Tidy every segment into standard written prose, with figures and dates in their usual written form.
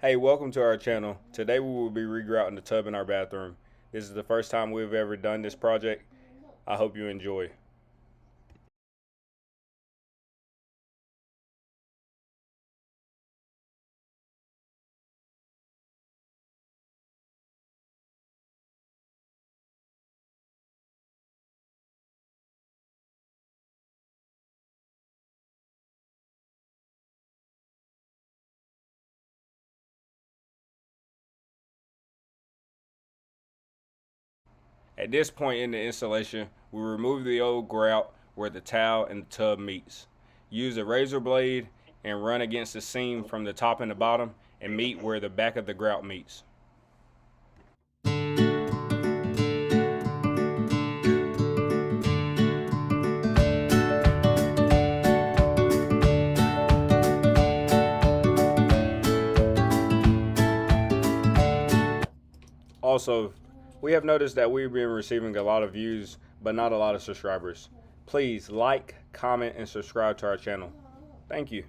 Hey, welcome to our channel. Today we will be regrouting the tub in our bathroom. This is the first time we've ever done this project. I hope you enjoy. At this point in the installation, we remove the old grout where the towel and the tub meets. Use a razor blade and run against the seam from the top and the bottom and meet where the back of the grout meets. Also, we have noticed that we've been receiving a lot of views, but not a lot of subscribers. Please like, comment, and subscribe to our channel. Thank you.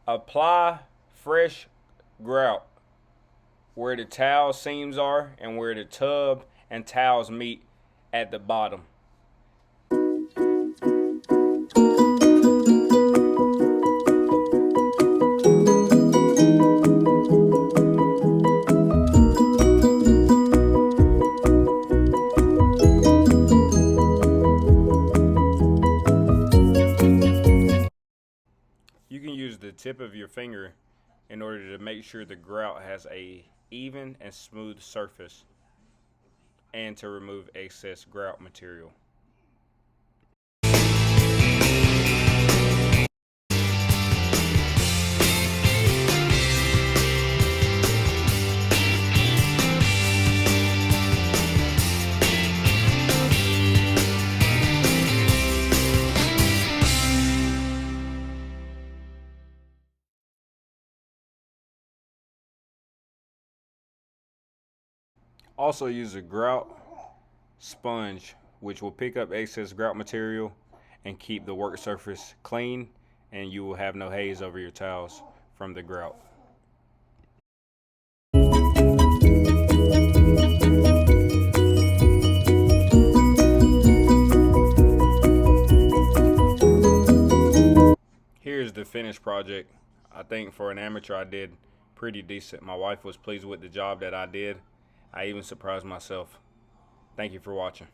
Apply fresh grout where the towel seams are and where the tub and towels meet at the bottom. You can use the tip of your finger in order to make sure the grout has a even and smooth surface and to remove excess grout material. Also use a grout sponge which will pick up excess grout material and keep the work surface clean, and you will have no haze over your towels from the grout. Here's the finished project. I think for an amateur I did pretty decent. My wife was pleased with the job that I did. I even surprised myself. Thank you for watching.